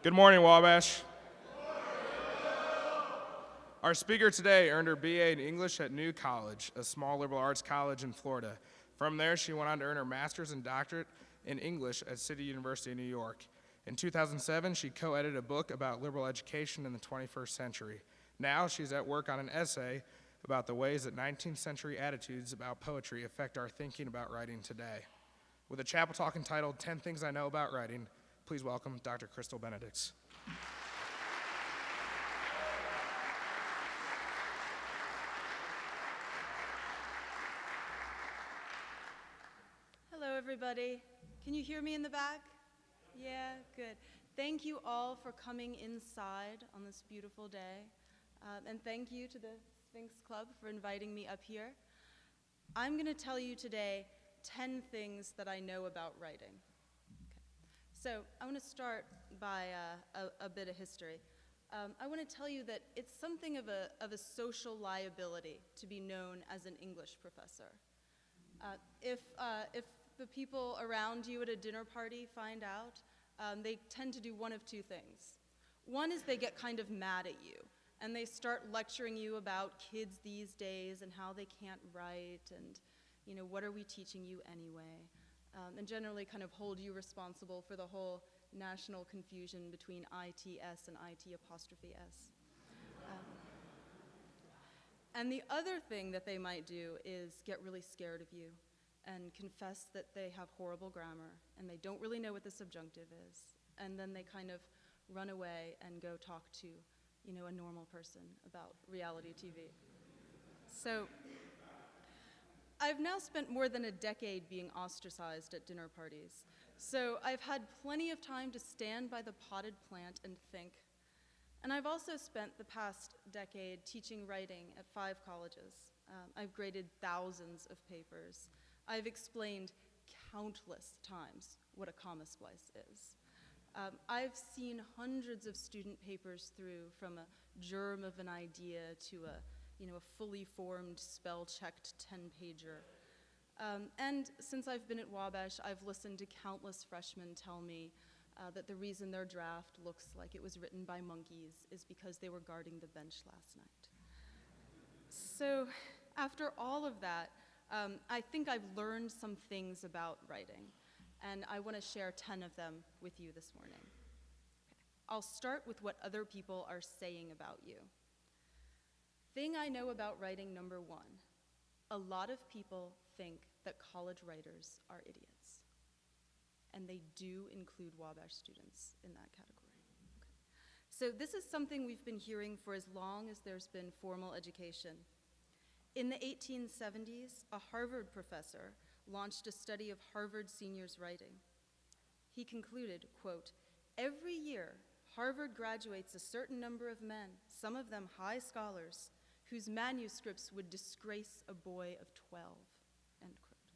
Good morning, Wabash. Our speaker today earned her BA in English at New College, a small liberal arts college in Florida. From there, she went on to earn her master's and doctorate in English at City University of New York. In 2007, she co-edited a book about liberal education in the 21st century. Now, she's at work on an essay about the ways that 19th century attitudes about poetry affect our thinking about writing today. With a chapel talk entitled 10 Things I Know About Writing, please welcome Dr. Crystal Benedicks. Hello, everybody. Can you hear me in the back? Yeah, good. Thank you all for coming inside on this beautiful day. And thank you to the Sphinx Club for inviting me up here. I'm going to tell you today 10 things that I know about writing. So I want to start by a bit of history. I want to tell you that it's something of a social liability to be known as an English professor. If the people around you at a dinner party find out, they tend to do one of two things. One is they get kind of mad at you, and they start lecturing you about kids these days and how they can't write, and what are we teaching you anyway? And generally kind of hold you responsible for the whole national confusion between ITS and IT''S. And the other thing that they might do is get really scared of you and confess that they have horrible grammar and they don't really know what the subjunctive is. And then they kind of run away and go talk to, a normal person about reality TV. So I've now spent more than a decade being ostracized at dinner parties. So I've had plenty of time to stand by the potted plant and think. And I've also spent the past decade teaching writing at 5 colleges. I've graded thousands of papers. I've explained countless times what a comma splice is. I've seen hundreds of student papers through, from a germ of an idea to a fully formed, spell-checked 10-pager. And since I've been at Wabash, I've listened to countless freshmen tell me that the reason their draft looks like it was written by monkeys is because they were guarding the bench last night. So after all of that, I think I've learned some things about writing, and I want to share 10 of them with you this morning. Okay. I'll start with what other people are saying about you. Thing I know about writing number 1, a lot of people think that college writers are idiots, and they do include Wabash students in that category. Okay. So this is something we've been hearing for as long as there's been formal education. In the 1870s, a Harvard professor launched a study of Harvard seniors' writing. He concluded, quote, "Every year, Harvard graduates a certain number of men, some of them high scholars, whose manuscripts would disgrace a boy of 12, end quote.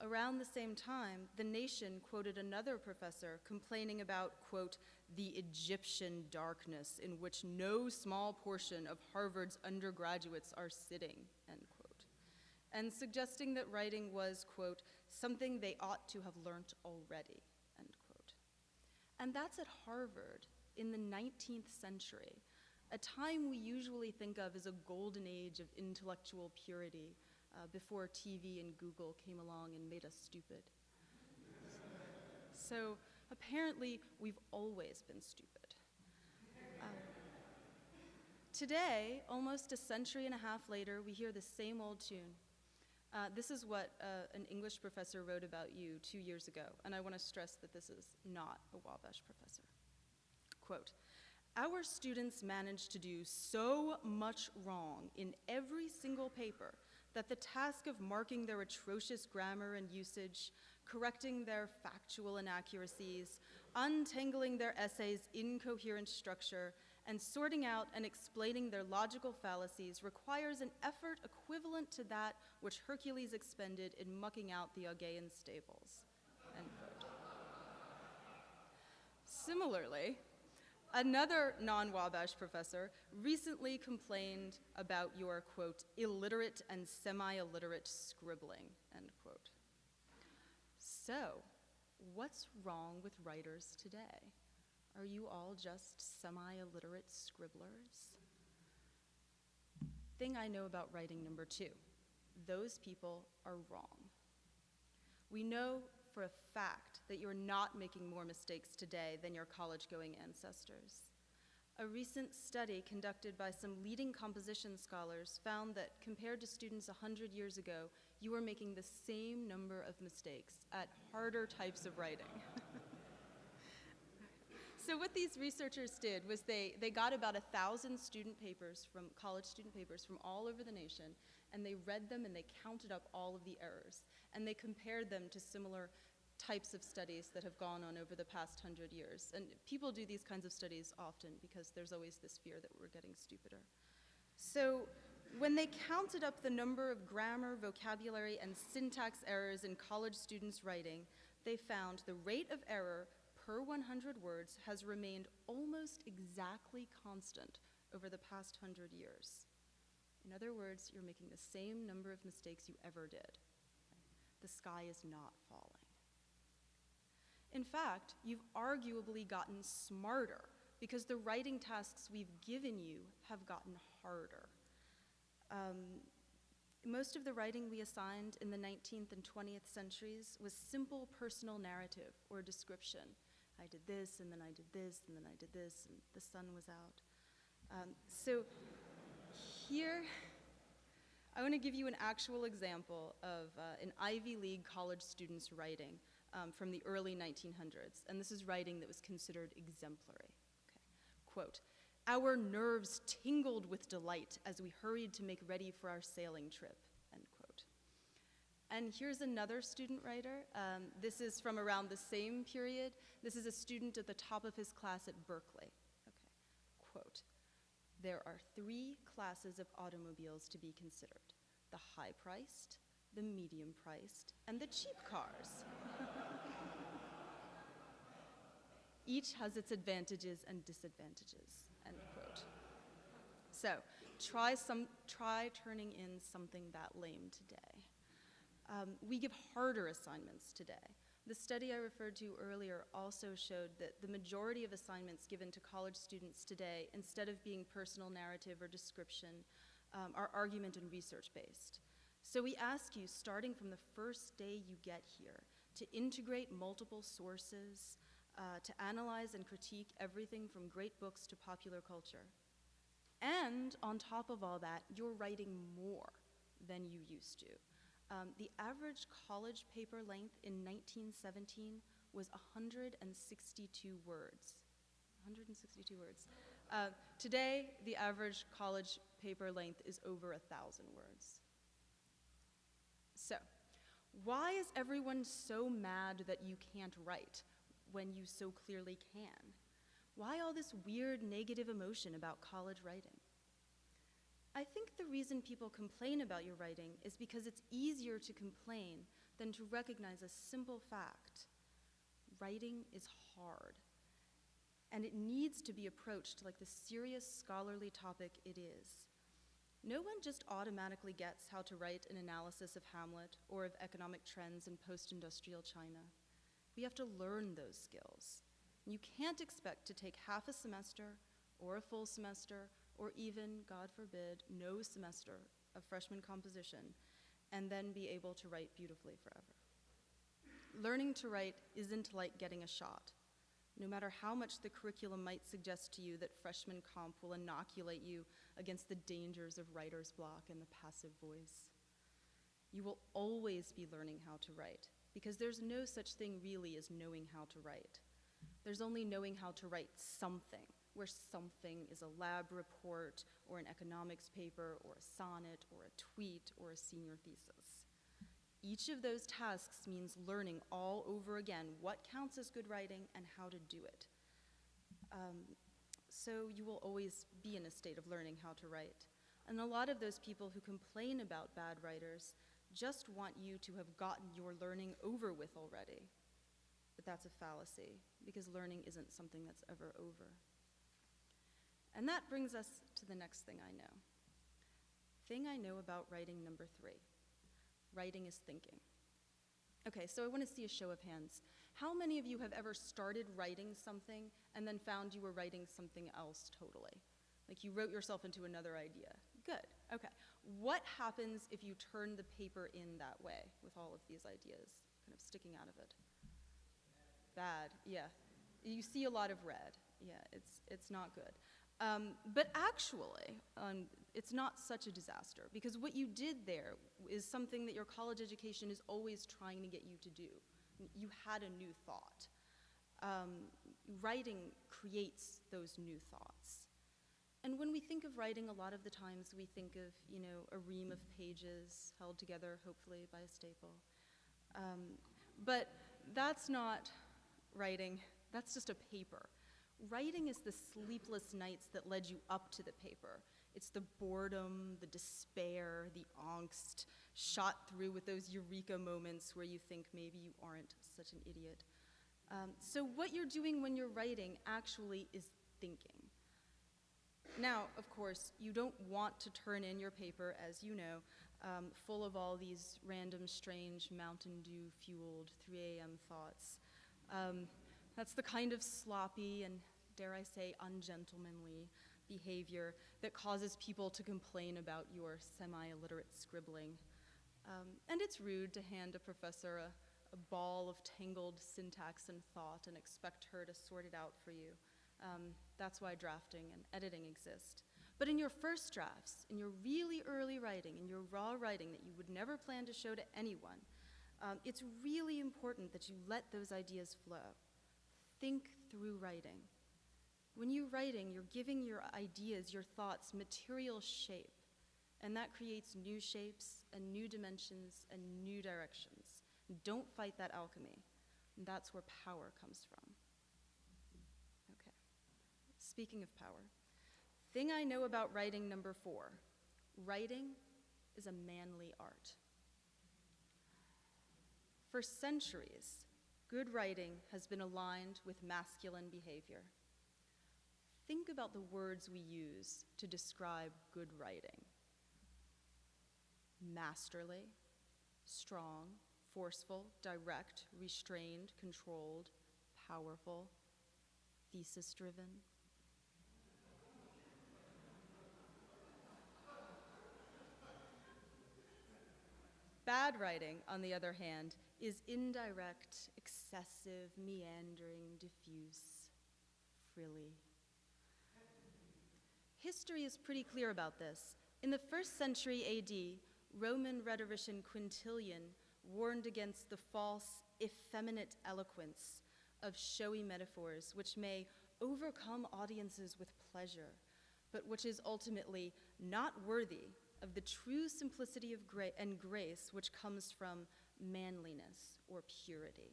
Around the same time, The Nation quoted another professor complaining about, quote, "the Egyptian darkness in which no small portion of Harvard's undergraduates are sitting," end quote, and suggesting that writing was, quote, "something they ought to have learnt already," end quote. And that's at Harvard in the 19th century, a time we usually think of as a golden age of intellectual purity before TV and Google came along and made us stupid. So apparently, we've always been stupid. Today, almost a century and a half later, we hear the same old tune. This is what an English professor wrote about you 2 years ago, and I want to stress that this is not a Wabash professor. Quote, "Our students manage to do so much wrong in every single paper that the task of marking their atrocious grammar and usage, correcting their factual inaccuracies, untangling their essays' incoherent structure, and sorting out and explaining their logical fallacies requires an effort equivalent to that which Hercules expended in mucking out the Augean stables," end quote. Similarly, another non-Wabash professor recently complained about your, quote, "illiterate and semi-illiterate scribbling," end quote. So, what's wrong with writers today? Are you all just semi-illiterate scribblers? Thing I know about writing number 2, those people are wrong. We know for a fact that you're not making more mistakes today than your college-going ancestors. A recent study conducted by some leading composition scholars found that compared to students 100 years ago, you were making the same number of mistakes at harder types of writing. So what these researchers did was they got about 1,000 college student papers from all over the nation, and they read them and they counted up all of the errors, and they compared them to similar types of studies that have gone on over the past 100 years. And people do these kinds of studies often because there's always this fear that we're getting stupider. So when they counted up the number of grammar, vocabulary, and syntax errors in college students' writing, they found the rate of error per 100 words has remained almost exactly constant over the past 100 years. In other words, you're making the same number of mistakes you ever did. The sky is not falling. In fact, you've arguably gotten smarter because the writing tasks we've given you have gotten harder. Most of the writing we assigned in the 19th and 20th centuries was simple personal narrative or description. I did this, and then I did this, and then I did this, and the sun was out. So here, I want to give you an actual example of an Ivy League college student's writing from the early 1900s, and this is writing that was considered exemplary. Okay. Quote, "Our nerves tingled with delight as we hurried to make ready for our sailing trip," end quote. And here's another student writer. This is from around the same period. This is a student at the top of his class at Berkeley. Okay. Quote, "There are 3 classes of automobiles to be considered: the high-priced, the medium-priced, and the cheap cars. Each has its advantages and disadvantages," end quote. So try turning in something that lame today. We give harder assignments today. The study I referred to earlier also showed that the majority of assignments given to college students today, instead of being personal narrative or description, are argument and research-based. So we ask you, starting from the first day you get here, to integrate multiple sources, to analyze and critique everything from great books to popular culture. And on top of all that, you're writing more than you used to. The average college paper length in 1917 was 162 words. 162 words. Today, the average college paper length is over 1,000 words. So, why is everyone so mad that you can't write when you so clearly can? Why all this weird negative emotion about college writing? I think the reason people complain about your writing is because it's easier to complain than to recognize a simple fact. Writing is hard, and it needs to be approached like the serious scholarly topic it is. No one just automatically gets how to write an analysis of Hamlet or of economic trends in post-industrial China. We have to learn those skills. You can't expect to take half a semester or a full semester or even, God forbid, no semester of freshman composition and then be able to write beautifully forever. Learning to write isn't like getting a shot. No matter how much the curriculum might suggest to you that freshman comp will inoculate you against the dangers of writer's block and the passive voice. You will always be learning how to write because there's no such thing really as knowing how to write. There's only knowing how to write something, where something is a lab report or an economics paper or a sonnet or a tweet or a senior thesis. Each of those tasks means learning all over again what counts as good writing and how to do it. So you will always be in a state of learning how to write. And a lot of those people who complain about bad writers just want you to have gotten your learning over with already. But that's a fallacy, because learning isn't something that's ever over. And that brings us to the next thing I know. Thing I know about writing number 3. Writing is thinking. Okay, so I want to see a show of hands. How many of you have ever started writing something and then found you were writing something else totally? Like you wrote yourself into another idea. Good, okay. What happens if you turn the paper in that way with all of these ideas kind of sticking out of it? Bad, yeah. You see a lot of red. Yeah, it's not good. But actually, it's not such a disaster because what you did there is something that your college education is always trying to get you to do. You had a new thought. Writing creates those new thoughts. And when we think of writing, a lot of the times we think of, a ream of pages held together, hopefully by a staple. But that's not writing, that's just a paper. Writing is the sleepless nights that led you up to the paper. It's the boredom, the despair, the angst, shot through with those eureka moments where you think maybe you aren't such an idiot. So what you're doing when you're writing actually is thinking. Now, of course, you don't want to turn in your paper, as you know, full of all these random, strange, Mountain Dew-fueled 3 a.m. thoughts. That's the kind of sloppy and, dare I say, ungentlemanly behavior that causes people to complain about your semi-illiterate scribbling. And it's rude to hand a professor a ball of tangled syntax and thought and expect her to sort it out for you. That's why drafting and editing exist. But in your first drafts, in your really early writing, in your raw writing that you would never plan to show to anyone, it's really important that you let those ideas flow. Think through writing. When you're writing, you're giving your ideas, your thoughts, material shape, and that creates new shapes and new dimensions and new directions. Don't fight that alchemy. And that's where power comes from. Okay. Speaking of power, thing I know about writing number 4, writing is a manly art. For centuries, good writing has been aligned with masculine behavior. Think about the words we use to describe good writing. Masterly, strong, forceful, direct, restrained, controlled, powerful, thesis-driven. Bad writing, on the other hand, is indirect, excessive, meandering, diffuse, frilly. History is pretty clear about this. In the 1st century AD, Roman rhetorician Quintilian warned against the false, effeminate eloquence of showy metaphors, which may overcome audiences with pleasure, but which is ultimately not worthy of the true simplicity and grace which comes from manliness or purity.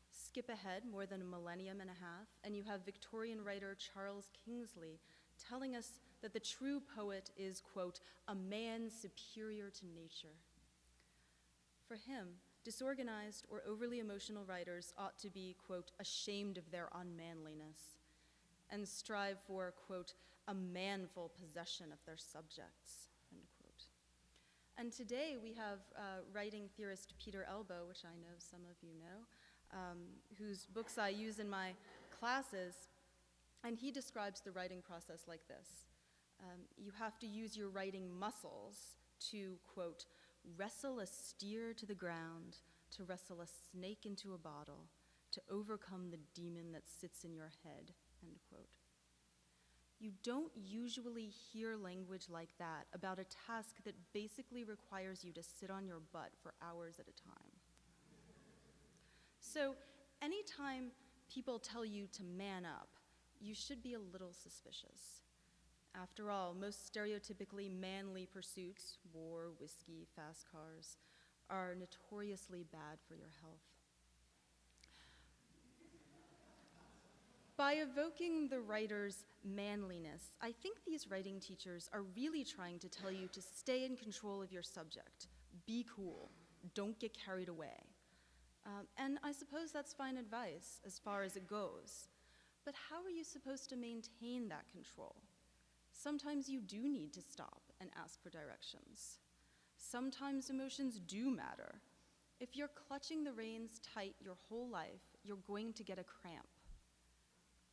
Skip ahead more than a millennium and a half, and you have Victorian writer Charles Kingsley telling us that the true poet is, quote, a man superior to nature. For him, disorganized or overly emotional writers ought to be, quote, ashamed of their unmanliness and strive for, quote, a manful possession of their subjects, end quote. And today we have writing theorist Peter Elbow, which I know some of you know, whose books I use in my classes, and he describes the writing process like this. You have to use your writing muscles to, quote, wrestle a steer to the ground, to wrestle a snake into a bottle, to overcome the demon that sits in your head, end quote. You don't usually hear language like that about a task that basically requires you to sit on your butt for hours at a time. So anytime people tell you to man up, you should be a little suspicious. After all, most stereotypically manly pursuits, war, whiskey, fast cars, are notoriously bad for your health. By evoking the writer's manliness, I think these writing teachers are really trying to tell you to stay in control of your subject. Be cool. Don't get carried away. And I suppose that's fine advice as far as it goes. But how are you supposed to maintain that control? Sometimes you do need to stop and ask for directions. Sometimes emotions do matter. If you're clutching the reins tight your whole life, you're going to get a cramp.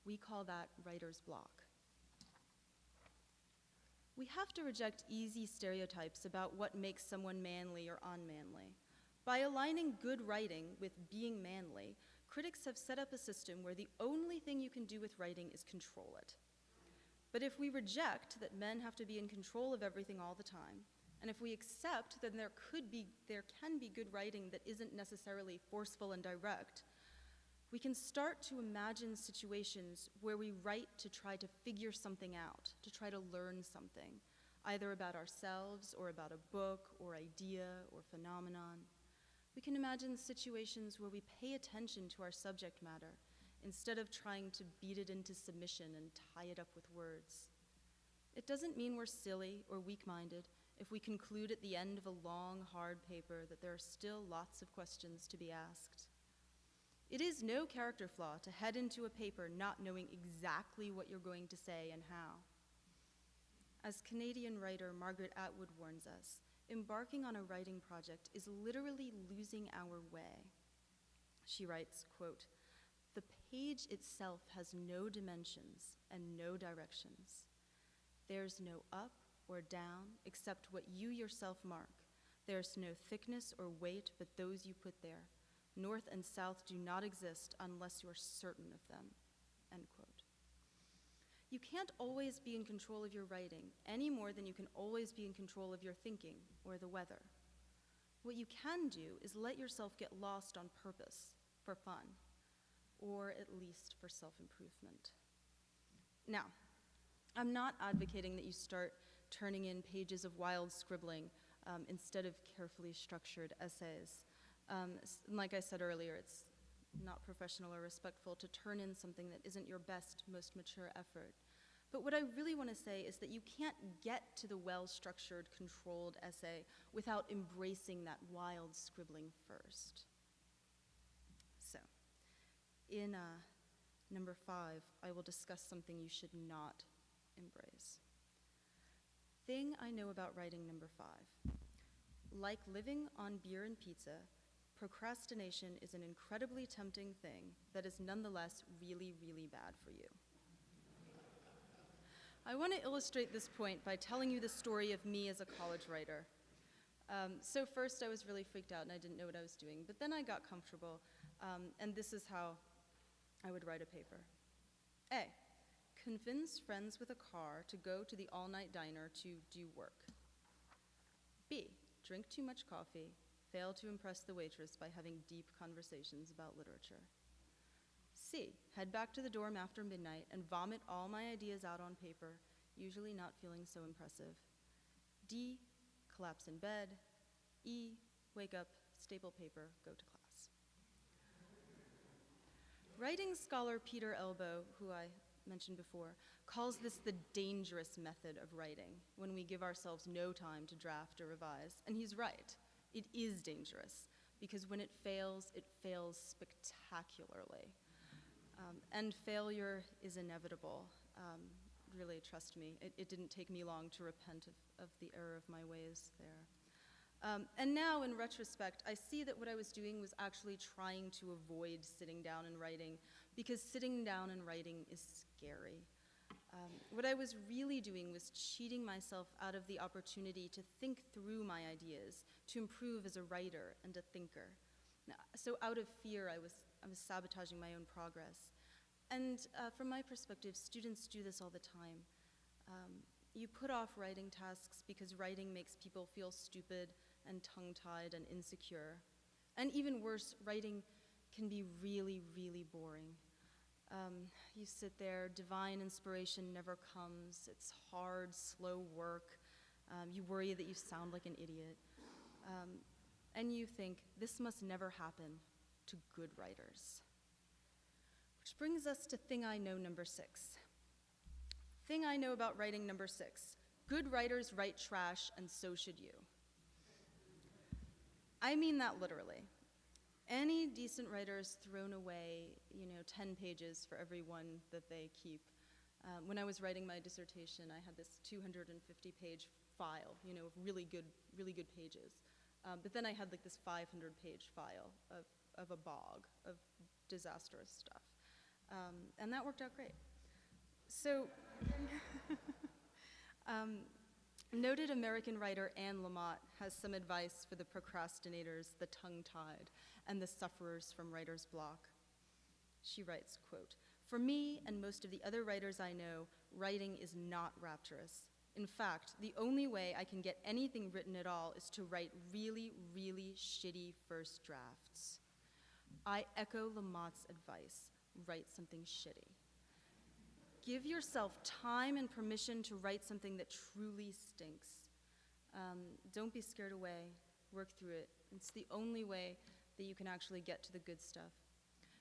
We call that writer's block. We have to reject easy stereotypes about what makes someone manly or unmanly. By aligning good writing with being manly, critics have set up a system where the only thing you can do with writing is control it. But if we reject that men have to be in control of everything all the time, and if we accept that there can be good writing that isn't necessarily forceful and direct, we can start to imagine situations where we write to try to figure something out, to try to learn something, either about ourselves or about a book or idea or phenomenon. We can imagine situations where we pay attention to our subject matter instead of trying to beat it into submission and tie it up with words. It doesn't mean we're silly or weak-minded if we conclude at the end of a long, hard paper that there are still lots of questions to be asked. It is no character flaw to head into a paper not knowing exactly what you're going to say and how. As Canadian writer Margaret Atwood warns us, embarking on a writing project is literally losing our way. She writes, quote, "The page itself has no dimensions and no directions. There's no up or down except what you yourself mark. There's no thickness or weight but those you put there. North and south do not exist unless you're certain of them," end quote. You can't always be in control of your writing any more than you can always be in control of your thinking or the weather. What you can do is let yourself get lost on purpose, for fun, or at least for self-improvement. Now, I'm not advocating that you start turning in pages of wild scribbling instead of carefully structured essays. Like I said earlier, it's not professional or respectful to turn in something that isn't your best, most mature effort. But what I really want to say is that you can't get to the well-structured, controlled essay without embracing that wild scribbling first. So, in number 5, I will discuss something you should not embrace. Thing I know about writing, number 5. Like living on beer and pizza, procrastination is an incredibly tempting thing that is nonetheless really, really bad for you. I want to illustrate this point by telling you the story of me as a college writer. So first I was really freaked out and I didn't know what I was doing, but then I got comfortable, and this is how I would write a paper. A, convince friends with a car to go to the all-night diner to do work. B, drink too much coffee, fail to impress the waitress by having deep conversations about literature. C, head back to the dorm after midnight and vomit all my ideas out on paper, usually not feeling so impressive. D, collapse in bed. E, wake up, staple paper, go to class. Writing scholar Peter Elbow, who I mentioned before, calls this the dangerous method of writing, when we give ourselves no time to draft or revise. And he's right. It is dangerous, because when it fails spectacularly. And failure is inevitable. Really, trust me, it didn't take me long to repent of the error of my ways there. And now, in retrospect, I see that what I was doing was actually trying to avoid sitting down and writing, because sitting down and writing is scary. What I was really doing was cheating myself out of the opportunity to think through my ideas, to improve as a writer and a thinker. Now, so out of fear, I was sabotaging my own progress. And from my perspective, students do this all the time. You put off writing tasks because writing makes people feel stupid and tongue-tied and insecure. And even worse, writing can be really, really boring. You sit there, divine inspiration never comes. It's hard, slow work. You worry that you sound like an idiot. And you think, this must never happen to good writers. Which brings us to thing I know number 6. Thing I know about writing number 6. Good writers write trash, and so should you. I mean that literally. Any decent writer has thrown away, 10 pages for every one that they keep. When I was writing my dissertation, I had this 250-page file, of really good pages. But then I had like this 500-page file of a bog of disastrous stuff. And that worked out great. So, noted American writer Anne Lamott has some advice for the procrastinators, the tongue-tied, and the sufferers from writer's block. She writes, quote, "For me and most of the other writers I know, writing is not rapturous. In fact, the only way I can get anything written at all is to write really, really shitty first drafts." I echo Lamott's advice, write something shitty. Give yourself time and permission to write something that truly stinks. Don't be scared away, work through it. It's the only way that you can actually get to the good stuff.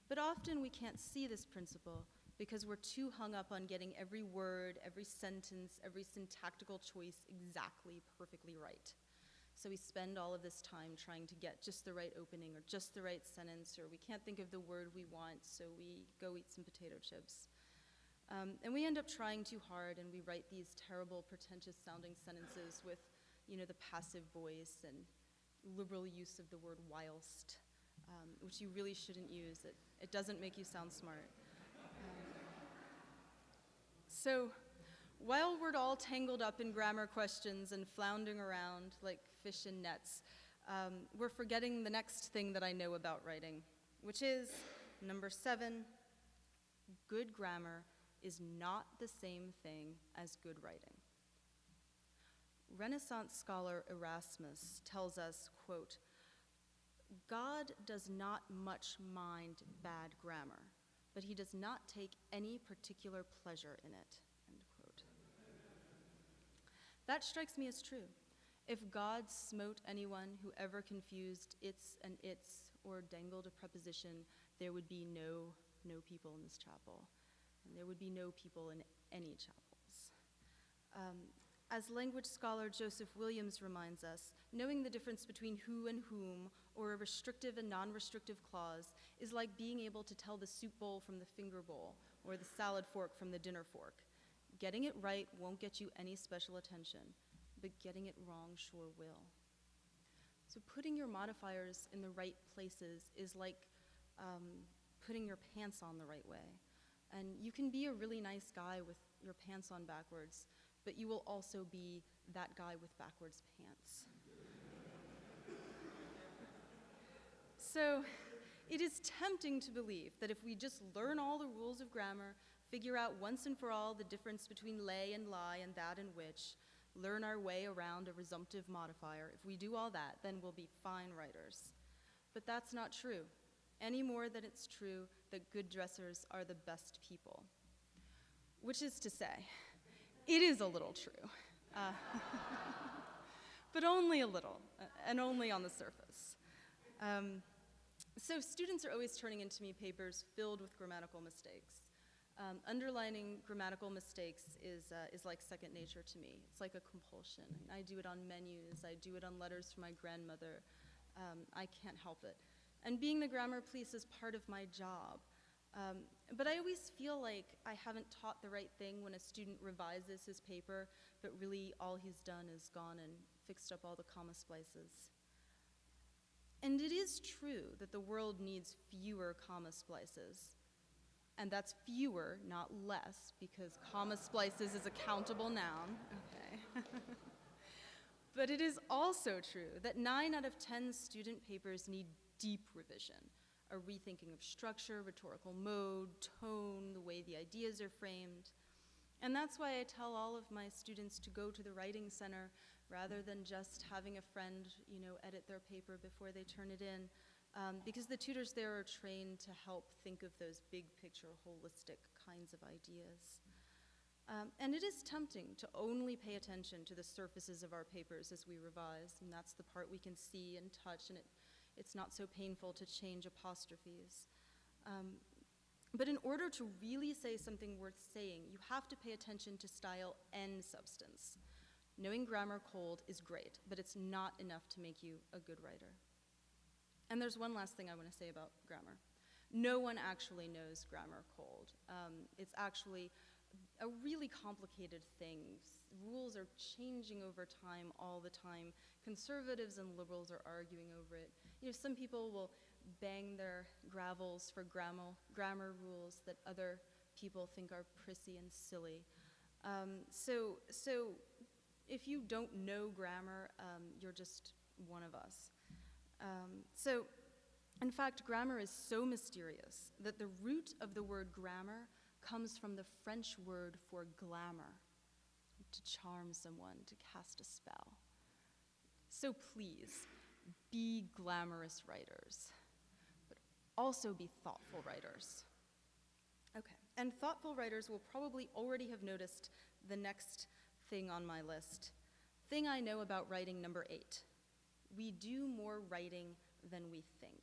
But often we can't see this principle because we're too hung up on getting every word, every sentence, every syntactical choice exactly perfectly right. So we spend all of this time trying to get just the right opening or just the right sentence, or we can't think of the word we want, so we go eat some potato chips. And we end up trying too hard, and we write these terrible, pretentious-sounding sentences with, the passive voice and liberal use of the word whilst, which you really shouldn't use. It doesn't make you sound smart. So while we're all tangled up in grammar questions and floundering around like fish in nets, we're forgetting the next thing that I know about writing, which is number 7, good grammar is not the same thing as good writing. Renaissance scholar Erasmus tells us, quote, "God does not much mind bad grammar, but he does not take any particular pleasure in it," end quote. That strikes me as true. If God smote anyone who ever confused its and its or dangled a preposition, there would be no people in this chapel. And there would be no people in any chapels. As language scholar Joseph Williams reminds us, knowing the difference between who and whom, or a restrictive and non-restrictive clause, is like being able to tell the soup bowl from the finger bowl, or the salad fork from the dinner fork. Getting it right won't get you any special attention, but getting it wrong sure will. So putting your modifiers in the right places is like putting your pants on the right way. And you can be a really nice guy with your pants on backwards, but you will also be that guy with backwards pants. So it is tempting to believe that if we just learn all the rules of grammar, figure out once and for all the difference between lay and lie and that and which, learn our way around a resumptive modifier, if we do all that, then we'll be fine writers. But that's not true, any more than it's true that good dressers are the best people. Which is to say, it is a little true, but only a little, and only on the surface. So students are always turning into me papers filled with grammatical mistakes. Underlining grammatical mistakes is like second nature to me. It's like a compulsion. I do it on menus. I do it on letters from my grandmother. I can't help it. And being the grammar police is part of my job. But I always feel like I haven't taught the right thing when a student revises his paper, but really all he's done is gone and fixed up all the comma splices. And it is true that the world needs fewer comma splices. And that's fewer, not less, because comma splices is a countable noun. Okay. But it is also true that 9 out of 10 student papers need deep revision, a rethinking of structure, rhetorical mode, tone, the way the ideas are framed. And that's why I tell all of my students to go to the Writing Center rather than just having a friend, edit their paper before they turn it in, because the tutors there are trained to help think of those big picture, holistic kinds of ideas. And it is tempting to only pay attention to the surfaces of our papers as we revise, and that's the part we can see and touch, and it's not so painful to change apostrophes. But in order to really say something worth saying, you have to pay attention to style and substance. Knowing grammar cold is great, but it's not enough to make you a good writer. And there's one last thing I want to say about grammar. No one actually knows grammar cold. It's actually a really complicated thing. rules are changing over time, all the time. Conservatives and liberals are arguing over it. You know, some people will bang their gravels for grammar rules that other people think are prissy and silly. So if you don't know grammar, you're just one of us. So in fact, grammar is so mysterious that the root of the word grammar comes from the French word for glamour, to charm someone, to cast a spell. So please, be glamorous writers, but also be thoughtful writers. Okay, and thoughtful writers will probably already have noticed the next thing on my list. Thing I know about writing, number 8. We do more writing than we think.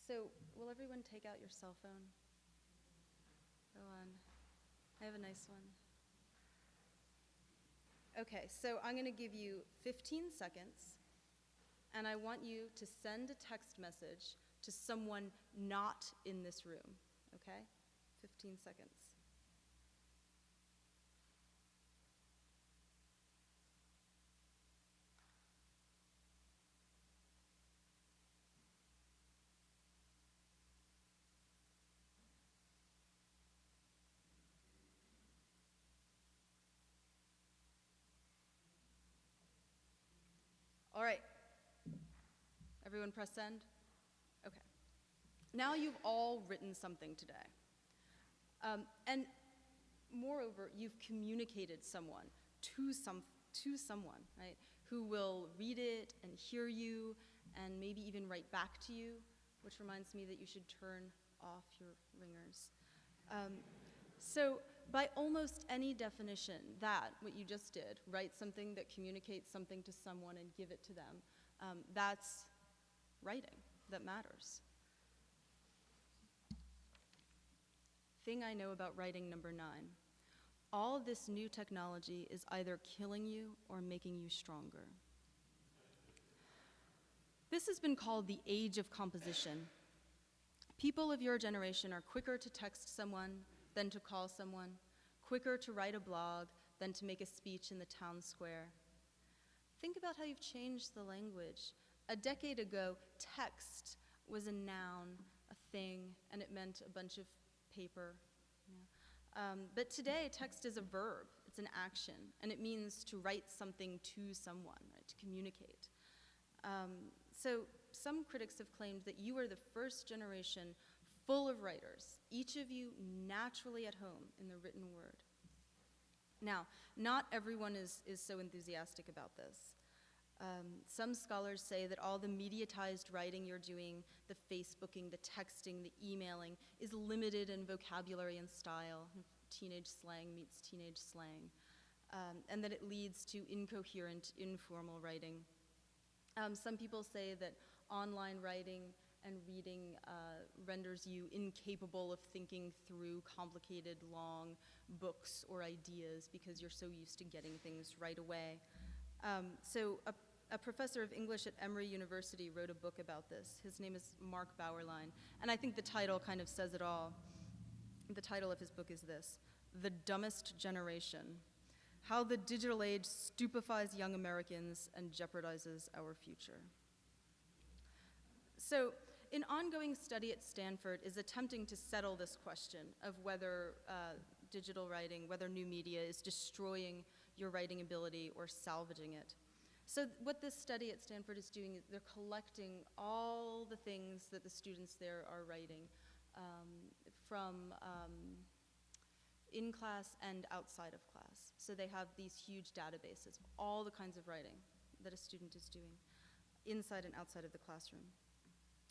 So, will everyone take out your cell phone? Go on. I have a nice one. Okay, so I'm gonna give you 15 seconds, and I want you to send a text message to someone not in this room, okay? 15 seconds. All right. Everyone press send? Okay. Now you've all written something today. And moreover, you've communicated someone to someone, right, who will read it and hear you and maybe even write back to you, which reminds me that you should turn off your ringers. So by almost any definition, that, what you just did, write something that communicates something to someone and give it to them, that's writing that matters. Thing I know about writing, number 9. All this new technology is either killing you or making you stronger. This has been called the age of composition. People of your generation are quicker to text someone than to call someone, quicker to write a blog than to make a speech in the town square. Think about how you've changed the language. A decade ago, text was a noun, a thing, and it meant a bunch of paper. But today, text is a verb, it's an action, and it means to write something to someone, right, to communicate. So some critics have claimed that you are the first generation full of writers, each of you naturally at home in the written word. Now, not everyone is so enthusiastic about this. Some scholars say that all the mediatized writing you're doing, the Facebooking, the texting, the emailing, is limited in vocabulary and style. Teenage slang meets teenage slang. And that it leads to incoherent, informal writing. Some people say that online writing and reading renders you incapable of thinking through complicated, long books or ideas because you're so used to getting things right away. So a professor of English at Emory University wrote a book about this. His name is Mark Bauerlein, and I think the title kind of says it all. The title of his book is this: The Dumbest Generation: How the Digital Age Stupefies Young Americans and Jeopardizes Our Future. So, an ongoing study at Stanford is attempting to settle this question of whether digital writing, whether new media is destroying your writing ability or salvaging it. So what this study at Stanford is doing is they're collecting all the things that the students there are writing from in class and outside of class. So they have these huge databases of all the kinds of writing that a student is doing inside and outside of the classroom.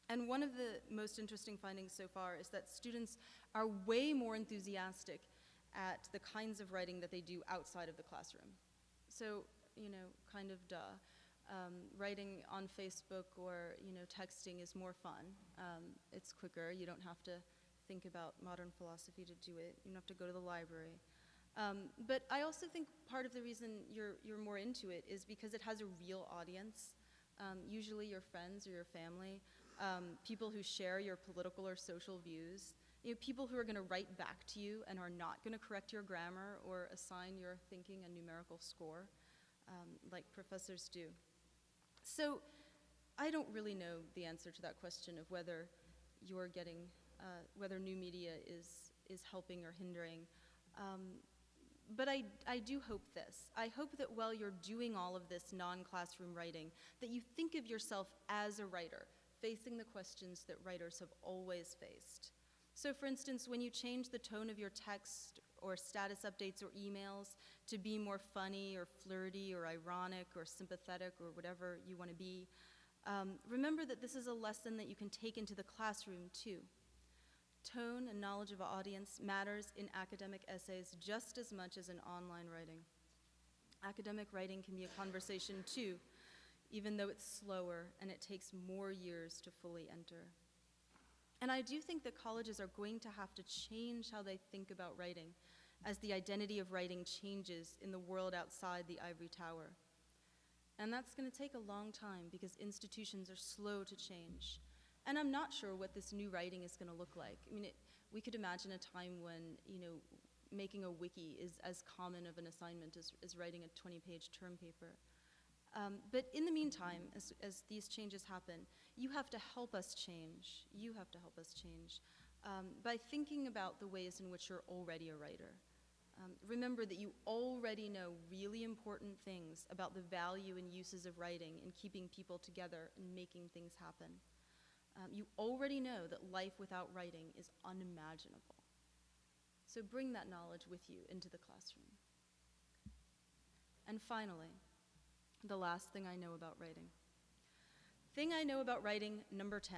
And one of the most interesting findings so far is that students are way more enthusiastic at the kinds of writing that they do outside of the classroom. So, you know, kind of duh. Writing on Facebook or, you know, texting is more fun. It's quicker. You don't have to think about modern philosophy to do it. You don't have to go to the library. But I also think part of the reason you're more into it is because it has a real audience, usually your friends or your family, people who share your political or social views. People who are going to write back to you and are not going to correct your grammar or assign your thinking a numerical score, like professors do. So I don't really know the answer to that question of whether you're getting, whether new media is helping or hindering. But I do hope this. I hope that while you're doing all of this non-classroom writing, that you think of yourself as a writer, facing the questions that writers have always faced. So for instance, when you change the tone of your text or status updates or emails to be more funny or flirty or ironic or sympathetic or whatever you want to be, remember that this is a lesson that you can take into the classroom too. Tone and knowledge of audience matters in academic essays just as much as in online writing. Academic writing can be a conversation too, even though it's slower and it takes more years to fully enter. And I do think that colleges are going to have to change how they think about writing as the identity of writing changes in the world outside the ivory tower. And that's going to take a long time because institutions are slow to change. And I'm not sure what this new writing is going to look like. I mean, we could imagine a time when, making a wiki is as common of an assignment as writing a 20-page term paper. But in the meantime, as these changes happen, you have to help us change. You have to help us change by thinking about the ways in which you're already a writer. Remember that you already know really important things about the value and uses of writing in keeping people together and making things happen. You already know that life without writing is unimaginable. So bring that knowledge with you into the classroom. And finally, the last thing I know about writing. Thing I know about writing, number 10.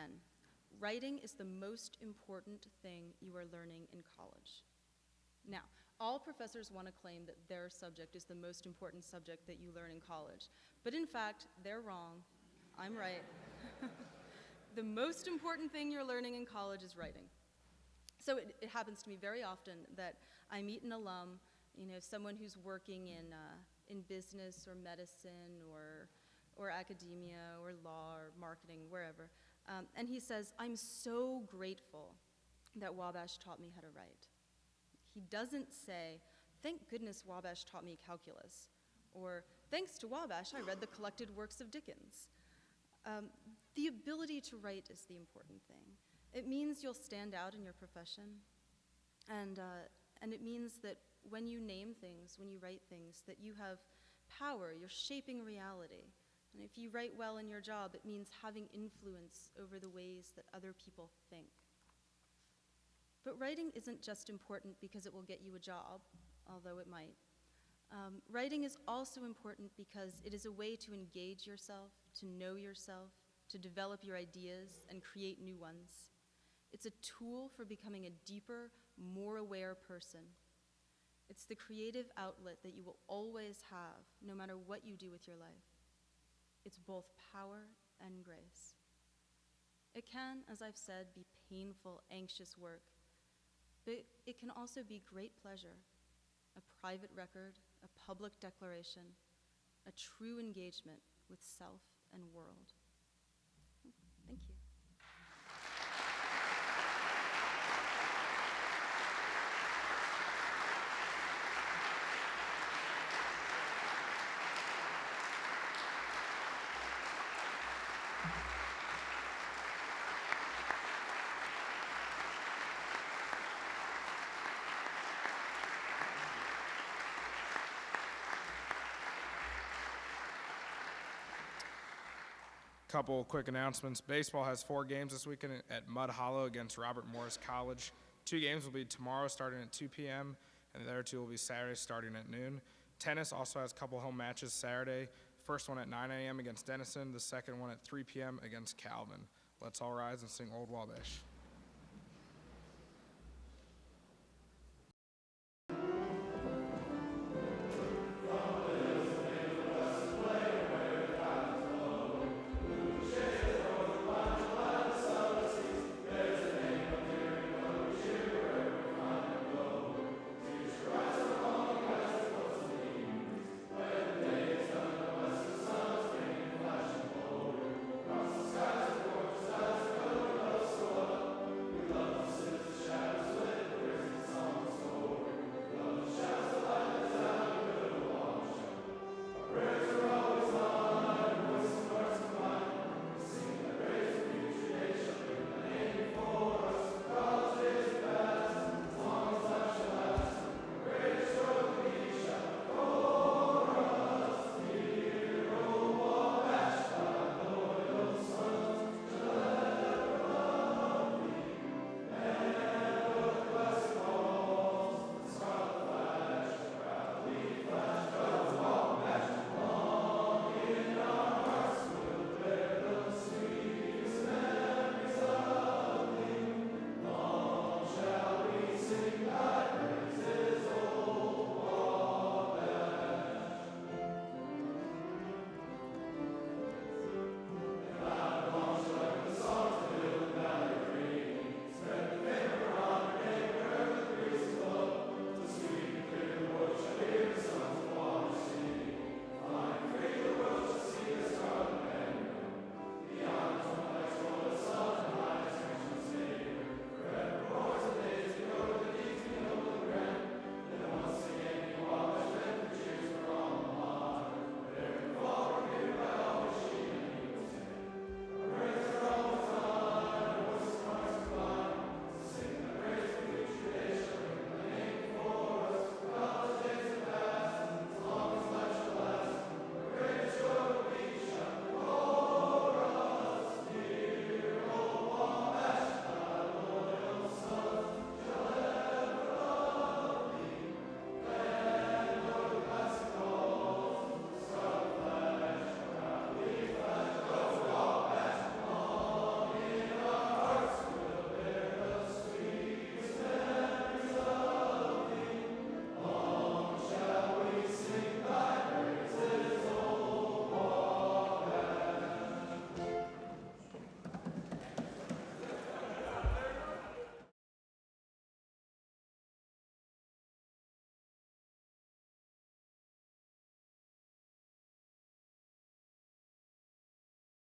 Writing is the most important thing you are learning in college. Now, all professors want to claim that their subject is the most important subject that you learn in college. But in fact, they're wrong. I'm right. The most important thing you're learning in college is writing. So it happens to me very often that I meet an alum, someone who's working in business or medicine or academia or law or marketing, wherever, and he says, "I'm so grateful that Wabash taught me how to write." He doesn't say, "Thank goodness Wabash taught me calculus," or "Thanks to Wabash, I read the collected works of Dickens." The ability to write is the important thing. It means you'll stand out in your profession, and it means that when you name things, when you write things, that you have power, you're shaping reality. And if you write well in your job, it means having influence over the ways that other people think. But writing isn't just important because it will get you a job, although it might. Writing is also important because it is a way to engage yourself, to know yourself, to develop your ideas and create new ones. It's a tool for becoming a deeper, more aware person. It's the creative outlet that you will always have, no matter what you do with your life. It's both power and grace. It can, as I've said, be painful, anxious work, but it can also be great pleasure, a private record, a public declaration, a true engagement with self and world. Thank you. Couple quick announcements. Baseball has 4 games this weekend at Mud Hollow against Robert Morris College. 2 games will be tomorrow starting at 2 p.m., and the other 2 will be Saturday starting at noon. Tennis also has a couple home matches Saturday. First one at 9 a.m. against Denison, the second one at 3 p.m. against Calvin. Let's all rise and sing Old Wabash.